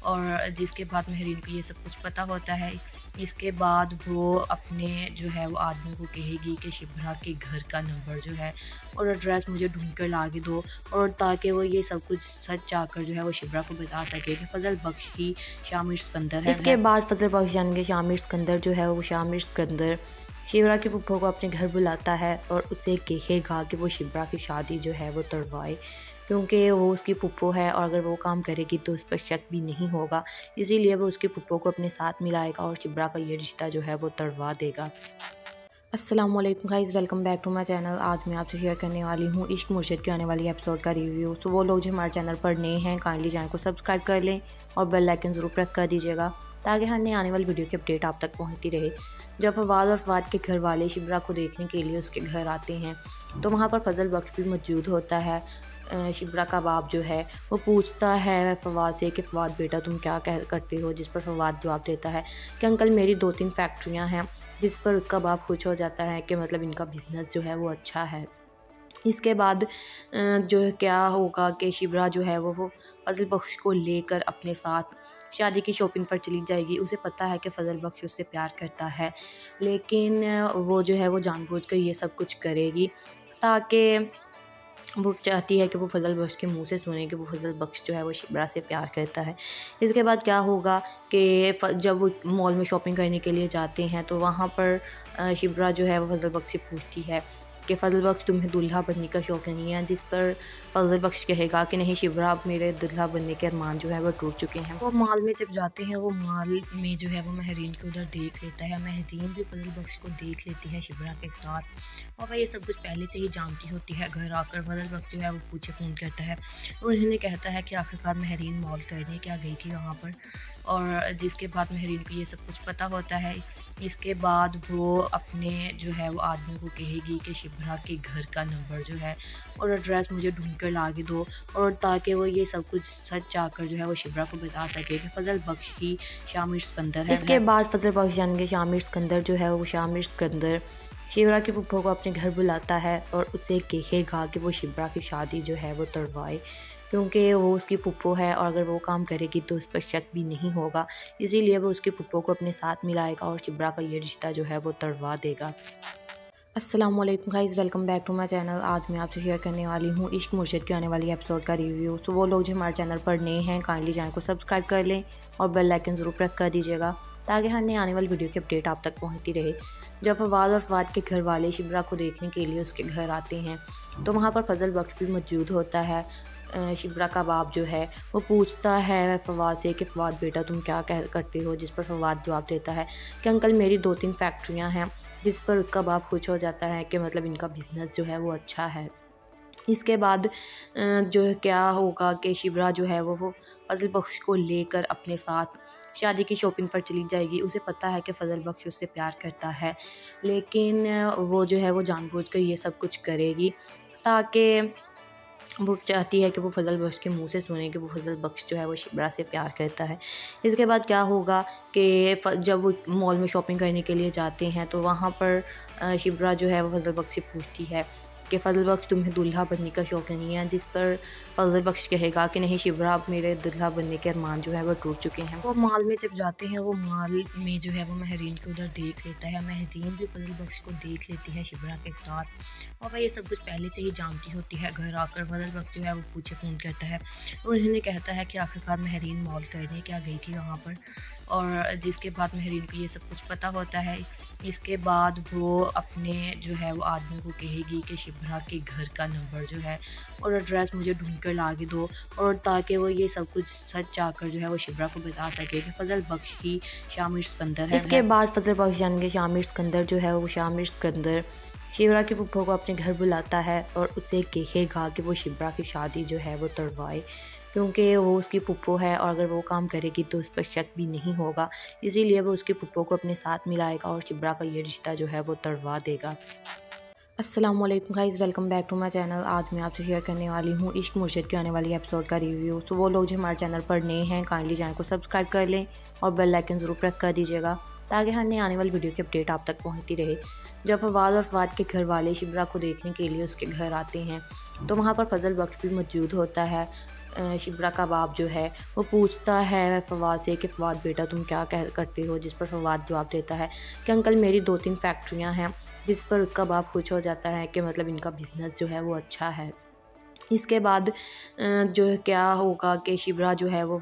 और जिसके बाद महरीन को ये सब कुछ पता होता है। इसके बाद वो अपने जो है वो आदमी को कहेगी कि शिब्रा के घर का नंबर जो है और एड्रेस मुझे ढूंढ कर ला के दो, और ताकि वो ये सब कुछ सच चाहकर जो है वो शिब्रा को बता सके कि फजल बख्श ही शामिर सिकंदर है। इसके बाद फजल बख्श जान के शामिर सिकंदर जो है वो शामिर सिकंदर शिब्रा के पुप्पो को अपने घर बुलाता है और उसे कहेगा कि वो शिब्रा की शादी जो है वो तड़वाए, क्योंकि वो उसकी पुप्पो है और अगर वो काम करेगी तो उस पर शक भी नहीं होगा। इसीलिए वो उसकी पुप्पो को अपने साथ मिलाएगा और शिब्रा का ये रिश्ता जो है वो तड़वा देगा। अस्सलाम वालेकुम guys, welcome back to my channel. आज मैं आपसे शेयर करने वाली हूँ इश्क मुर्शिद के आने वाली एपिसोड का रिव्यू। तो वो लोग जो हमारे चैनल पर नए हैं काइंडली चैनल को सब्सक्राइब कर लें और बेल आइकन ज़रूर प्रेस कर दीजिएगा ताकि हर नई आने वाली वीडियो की अपडेट आप तक पहुँचती रहे। जब फवाद और फवाद के घर वाले शिब्रा को देखने के लिए उसके घर आते हैं तो वहाँ पर फजल बख्श भी मौजूद होता है। शिब्रा का बाप जो है वो पूछता है फवाद से कि फवाद बेटा तुम क्या करते हो, जिस पर फवाद जवाब देता है कि अंकल मेरी 2-3 फैक्ट्रियाँ हैं, जिस पर उसका बाप खुश हो जाता है कि मतलब इनका बिज़नेस जो है वो अच्छा है। इसके बाद जो है क्या होगा कि शिब्रा जो है वो फजल बख्श को लेकर अपने साथ शादी की शॉपिंग पर चली जाएगी। उसे पता है कि फजल बख्श उससे प्यार करता है, लेकिन वो जो है वो जानबूझकर ये सब कुछ करेगी ताकि वो चाहती है कि वो फजल बख्श के मुंह से सुने कि वो फजल बख्श जो है वो शिब्रा से प्यार करता है। इसके बाद क्या होगा कि जब वो मॉल में शॉपिंग करने के लिए जाते हैं तो वहाँ पर शिब्रा जो है वो फजल बख्श से पूछती है कि फजल बख्श तुम्हें दूल्हा बनने का शौक़ नहीं है, जिस पर फजल बख्श कहेगा कि नहीं शिब्रा, अब मेरे दूल्हा बनने के अरमान जो है वो टूट चुके हैं। वो माल में जब जाते हैं, वो माल में जो है वो महरीन को उधर देख लेता है। महरीन भी फजल बख्श को देख लेती है शिब्रा के साथ, और वह ये सब कुछ पहले से ही जानती होती है। घर आकर फजल बख्श जो है वो पूछे फ़ोन करता है और उन्हें कहता है कि आखिरकार महरीन मॉल करने क्या गई थी वहाँ पर, और जिसके बाद महरीन को ये सब कुछ पता होता है। इसके बाद वो अपने जो है वो आदमी को कहेगी कि शिब्रा के घर का नंबर जो है और एड्रेस मुझे ढूंढ कर ला के दो, और ताकि वो ये सब कुछ सच चाहकर जो है वो शिब्रा को बता सके कि फजल बख्श ही शामिर सिकंदर है। इसके बाद फजल बख्श यानी कि शामिर सिकंदर जो है वो शामिर सिकंदर शिब्रा की फूफो को अपने घर बुलाता है और उसे कहेगा कि वो शिब्रा की शादी जो है वो तड़वाए, क्योंकि वो उसकी फूफो है और अगर वो काम करेगी तो उस पर शक भी नहीं होगा। इसीलिए वो उसकी फूफो को अपने साथ मिलाएगा और शिब्रा का ये रिश्ता जो है वो तड़वा देगा। अस्सलाम वालेकुम guys, welcome back to my channel. आज मैं आपसे शेयर करने वाली हूँ इश्क मुर्शिद के आने वाली एपिसोड का रिव्यू। तो वो लोग जो हमारे चैनल पर नए हैं काइंडली चैनल को सब्सक्राइब कर लें और बेल आइकन ज़रूर प्रेस कर दीजिएगा ताकि हर नई आने वाली वीडियो की अपडेट आप तक पहुँचती रहे। जब फवाद और फवाद के घर वाले शिब्रा को देखने के लिए उसके घर आते हैं तो वहाँ पर फजल बख्श भी मौजूद होता है। शिब्रा का बाप जो है वो पूछता है फवाद से कि फवाद बेटा तुम क्या करते हो, जिस पर फवाद जवाब देता है कि अंकल मेरी 2-3 फैक्ट्रियाँ हैं, जिस पर उसका बाप खुश हो जाता है कि मतलब इनका बिज़नेस जो है वो अच्छा है। इसके बाद जो है क्या होगा कि शिब्रा जो है वो फजल बख्श को लेकर अपने साथ शादी की शॉपिंग पर चली जाएगी। उसे पता है कि फजल बख्श उससे प्यार करता है, लेकिन वो जो है वो जानबूझकर ये सब कुछ करेगी ताकि वो चाहती है कि वो फजल बख्श के मुंह से सुने कि वो फजल बख्श जो है वो शिब्रा से प्यार करता है। इसके बाद क्या होगा कि जब वो मॉल में शॉपिंग करने के लिए जाते हैं तो वहाँ पर शिब्रा जो है वो फजल बख्श से पूछती है कि फजल बख्श तुम्हें दूल्हा बनने का शौक़ नहीं है, जिस पर फजल बख्श कहेगा कि नहीं शिब्रा, अब मेरे दूल्हा बनने के अरमान जो है वो टूट चुके हैं। वो माल में जब जाते हैं, वो माल में जो है वो महरीन को उधर देख लेता है। महरीन भी फजल बख्श को देख लेती है शिब्रा के साथ, और वह ये सब कुछ पहले से ही जानती होती है। घर आकर फजल बख्श जो है वो पूछे फ़ोन करता है और उन्हें कहता है कि आखिरकार महरीन मॉल करने क्या गई थी वहाँ पर, और जिसके बाद महरीन को ये सब कुछ पता होता है। इसके बाद वो अपने जो है वो आदमी को कहेगी कि शिब्रा के घर का नंबर जो है और एड्रेस मुझे ढूंढ कर ला के दो, और ताकि वो ये सब कुछ सच चाहकर जो है वो शिब्रा को बता सके कि फजल बख्श ही शामिर सिकंदर है। इसके बाद फजल बख्श यानी कि शामिर सिकंदर जो है वो शामिर सिकंदर शिब्रा की फूफो को अपने घर बुलाता है और उसे कहेगा कि वो शिब्रा की शादी जो है वो तड़वाए, क्योंकि वो उसकी फूफो है और अगर वो काम करेगी तो उस पर शक भी नहीं होगा। इसीलिए वो उसकी फूफो को अपने साथ मिलाएगा और शिब्रा का ये रिश्ता जो है वो तड़वा देगा। अस्सलाम वालेकुम guys, welcome back to my channel. आज मैं आपसे शेयर करने वाली हूँ इश्क मुर्शिद के आने वाली एपिसोड का रिव्यू। तो वो लोग जो हमारे चैनल पर नए हैं काइंडली चैनल को सब्सक्राइब कर लें और बेल आइकन ज़रूर प्रेस कर दीजिएगा ताकि हर नई आने वाली वीडियो की अपडेट आप तक पहुँचती रहे। जब फवाद और फवाद के घर वाले शिब्रा को देखने के लिए उसके घर आते हैं तो वहाँ पर फजल बख्श भी मौजूद होता है। शिब्रा का बाप जो है वो पूछता है फवाद से कि फवाद बेटा तुम क्या करते हो, जिस पर फवाद जवाब देता है कि अंकल मेरी 2-3 फैक्ट्रियाँ हैं, जिस पर उसका बाप खुश हो जाता है कि मतलब इनका बिज़नेस जो है वो अच्छा है। इसके बाद जो है क्या होगा कि शिब्रा जो है वो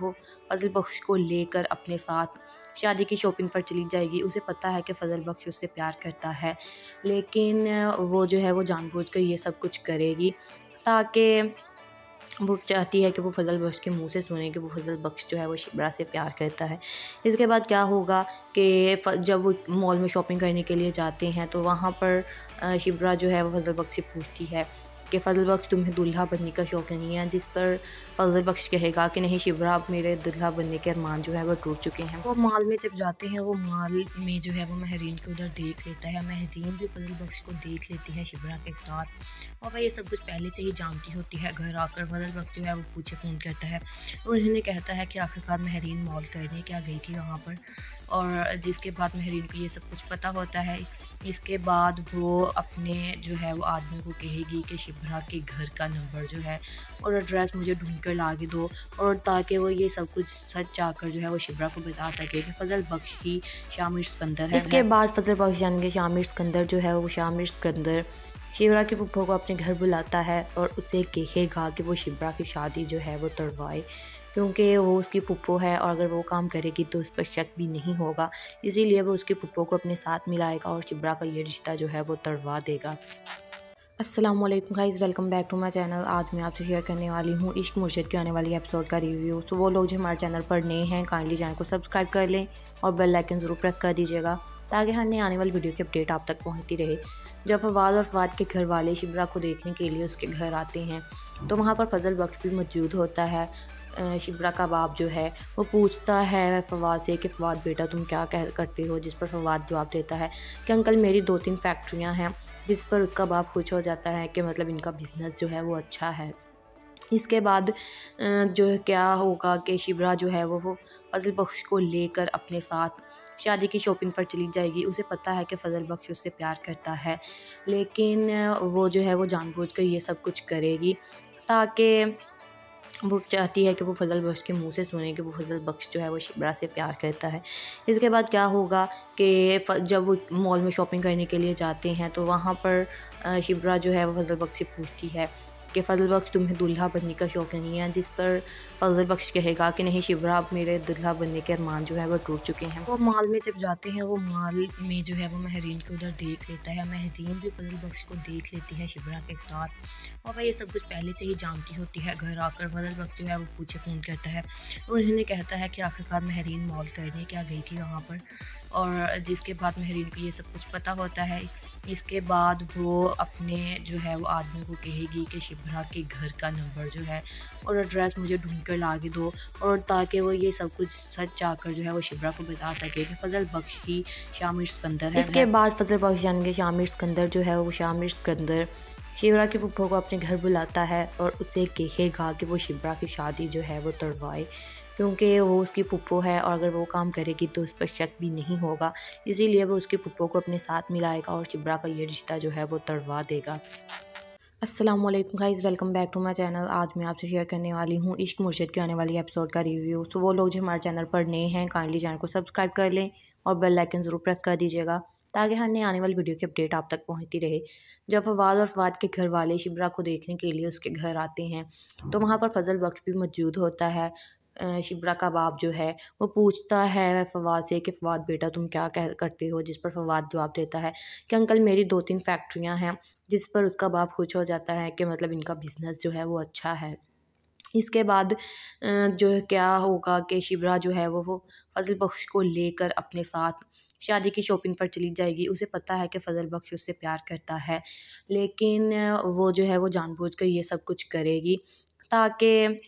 फजल बख्श को लेकर अपने साथ शादी की शॉपिंग पर चली जाएगी। उसे पता है कि फजल बख्श उससे प्यार करता है, लेकिन वो जो है वो जानबूझकर ये सब कुछ करेगी ताकि वो चाहती है कि वो फजल बख्श के मुंह से सुने कि वो फजल बख्श जो है वो शिब्रा से प्यार करता है। इसके बाद क्या होगा कि जब वो मॉल में शॉपिंग करने के लिए जाते हैं तो वहाँ पर शिब्रा जो है वो फजल बख्श से पूछती है कि फजल बख्श तुम्हें दूल्हा बनने का शौक़ नहीं है, जिस पर फजल बख्श कहेगा कि नहीं शिब्रा, अब मेरे दूल्हा बनने के अरमान जो है वो टूट चुके हैं। वो माल में जब जाते हैं, वो माल में जो है वो महरीन को उधर देख लेता है। महरीन भी फजल बख्श को देख लेती है शिब्रा के साथ, और वह ये सब कुछ पहले से ही जानती होती है। घर आकर फजल बख्श जो है वो पूछे फ़ोन करता है और उन्हें कहता है कि आखिरकार महरीन मॉल करने क्या गई थी वहाँ पर, और जिसके बाद महरीन को ये सब कुछ पता होता है। इसके बाद वो अपने जो है वो आदमी को कहेगी कि शिब्रा के घर का नंबर जो है और एड्रेस मुझे ढूंढ कर ला के दो, और ताकि वो ये सब कुछ सच चाहकर जो है वो शिब्रा को बता सके कि फजल बख्श ही शामिर सिकंदर है। इसके बाद फजल बख्श यानी कि शामिर सिकंदर जो है वो शामिर सिकंदर शिब्रा की फूफो को अपने घर बुलाता है और उसे कहेगा कि वो शिब्रा की शादी जो है वो तड़वाए, क्योंकि वो उसकी फूफो है और अगर वो काम करेगी तो उस पर शक भी नहीं होगा। इसीलिए वो उसकी फूफो को अपने साथ मिलाएगा और शिब्रा का ये रिश्ता जो है वो तड़वा देगा। अस्सलामुअलैकुम guys, welcome back to my channel. आज मैं आपसे शेयर करने वाली हूँ इश्क मुर्शिद के आने वाली एपिसोड का रिव्यू। तो वो लोग जो हमारे चैनल पर नए हैं काइंडली चैनल को सब्सक्राइब कर लें और बेल आइकन ज़रूर प्रेस कर दीजिएगा ताकि हर नई आने वाली वीडियो की अपडेट आप तक पहुँचती रहे। जब फवाद और फवाद के घर वाले शिब्रा को देखने के लिए उसके घर आते हैं तो वहाँ पर फजल बख्श भी मौजूद होता है। शिब्रा का बाप जो है वो पूछता है फवाद से कि फवाद बेटा तुम क्या करते हो, जिस पर फवाद जवाब देता है कि अंकल मेरी 2-3 फैक्ट्रियाँ हैं। जिस पर उसका बाप खुश हो जाता है कि मतलब इनका बिज़नेस जो है वो अच्छा है। इसके बाद जो है क्या होगा कि शिब्रा जो है वो फजल बख्श को लेकर अपने साथ शादी की शॉपिंग पर चली जाएगी। उसे पता है कि फजल बख्श उससे प्यार करता है, लेकिन वो जो है वो जानबूझकर ये सब कुछ करेगी ताकि वो चाहती है कि वो फजल बख्श के मुंह से सुने कि वो फजल बख्श जो है वो शिब्रा से प्यार करता है। इसके बाद क्या होगा कि जब वो मॉल में शॉपिंग करने के लिए जाते हैं तो वहाँ पर शिब्रा जो है वो फजल बख्श से पूछती है कि फजल बख्श तुम्हें दूल्हा बनने का शौक़ नहीं है, जिस पर फजल बख्श कहेगा कि नहीं शिब्रा, अब मेरे दूल्हा बनने के अरमान जो है वो टूट चुके हैं। वो मॉल में जब जाते हैं वो मॉल में जो है वो महरीन को उधर देख लेता है। महरीन भी फजल बख्श को देख लेती है शिब्रा के साथ और वह ये सब कुछ पहले से ही जानती होती है। घर आकर फजल बख्श जो है वो पूछे फ़ोन करता है और उन्हें कहता है कि आखिरकार महरीन मॉल करने क्या गई थी वहाँ पर, और जिसके बाद महरीन को ये सब कुछ पता होता है। इसके बाद वो अपने जो है वो आदमी को कहेगी कि शिब्रा के घर का नंबर जो है और एड्रेस मुझे ढूंढ कर ला के दो, और ताकि वो ये सब कुछ सच चाहकर जो है वो शिब्रा को बता सके कि फजल बख्श ही शामिर सिकंदर है। इसके बाद फजल बख्श यानी कि शामिर सिकंदर जो है वो शामिर सिकंदर शिब्रा के फूफो को अपने घर बुलाता है और उसे कहेगा कि वो शिब्रा की शादी जो है वो तड़वाए, क्योंकि वो उसकी फूफो है और अगर वो काम करेगी तो उस पर शक भी नहीं होगा। इसीलिए वो उसकी फूफो को अपने साथ मिलाएगा और शिब्रा का ये रिश्ता जो है वो तड़वा देगा। अस्सलामुअलैकुम guys, welcome back to my channel. आज मैं आपसे शेयर करने वाली हूँ इश्क मुर्शिद के आने वाली एपिसोड का रिव्यू। तो वो लोग जो हमारे चैनल पर नए हैं काइंडली चैनल को सब्सक्राइब कर लें और बेल आइकन ज़रूर प्रेस कर दीजिएगा ताकि हर नई आने वाली वीडियो की अपडेट आप तक पहुँचती रहे। जब फवाद और फवाद के घर वाले शिब्रा को देखने के लिए उसके घर आते हैं तो वहाँ पर फजल बख्श भी मौजूद होता है। शिब्रा का बाप जो है वो पूछता है फवाद से कि फवाद बेटा तुम क्या करते हो, जिस पर फवाद जवाब देता है कि अंकल मेरी 2-3 फैक्ट्रियाँ हैं। जिस पर उसका बाप खुश हो जाता है कि मतलब इनका बिज़नेस जो है वो अच्छा है। इसके बाद जो है क्या होगा कि शिब्रा जो है वो फजल बख्श को लेकर अपने साथ शादी की शॉपिंग पर चली जाएगी। उसे पता है कि फजल बख्श उससे प्यार करता है, लेकिन वो जो है वो जानबूझकर ये सब कुछ करेगी ताकि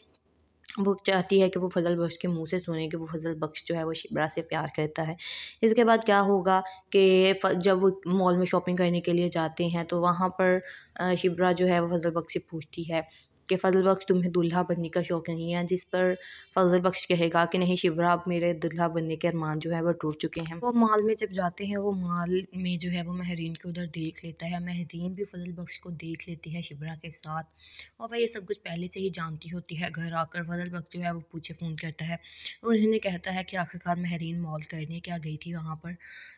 वो चाहती है कि वो फजल बख्श के मुंह से सुने कि वो फजल बख्श जो है वो शिब्रा से प्यार करता है। इसके बाद क्या होगा कि जब वो मॉल में शॉपिंग करने के लिए जाते हैं तो वहाँ पर शिब्रा जो है वो फजल बख्श से पूछती है कि फजल बख्श तुम्हें दूल्हा बनने का शौक़ नहीं है, जिस पर फजल बख्श कहेगा कि नहीं शिब्रा, अब मेरे दूल्हा बनने के अरमान जो है वो टूट चुके हैं। वो मॉल में जब जाते हैं वो मॉल में जो है वो महरीन को उधर देख लेता है। महरीन भी फजल बख्श को देख लेती है शिब्रा के साथ और वह ये सब कुछ पहले से ही जानती होती है। घर आकर फजल बख्श जो है वो पूछे फ़ोन करता है और उन्हें कहता है कि आखिरकार महरीन मॉल करने क्या गई थी वहाँ पर,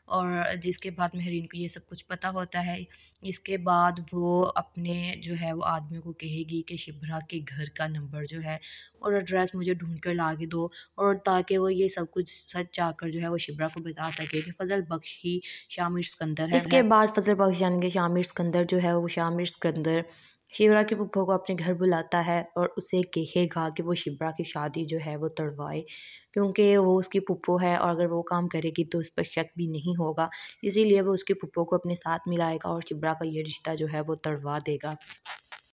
और जिसके बाद महरीन को ये सब कुछ पता होता है। इसके बाद वो अपने जो है वो आदमी को कहेगी कि शिब्रा के घर का नंबर जो है और एड्रेस मुझे ढूंढ कर ला के दो, और ताकि वो ये सब कुछ सच चाहकर जो है वो शिब्रा को बता सके कि फजल बख्श ही शामिर सिकंदर है। इसके बाद फजल बख्श यानी कि शामिर सिकंदर जो है वो शामिर सिकंदर शिब्रा के फूफो को अपने घर बुलाता है और उसे कहेगा कि वो शिब्रा की शादी जो है वो तड़वाए, क्योंकि वो उसकी फूफो है और अगर वो काम करेगी तो उस पर शक भी नहीं होगा। इसीलिए वो उसकी फूफो को अपने साथ मिलाएगा और शिब्रा का ये रिश्ता जो है वो तड़वा देगा।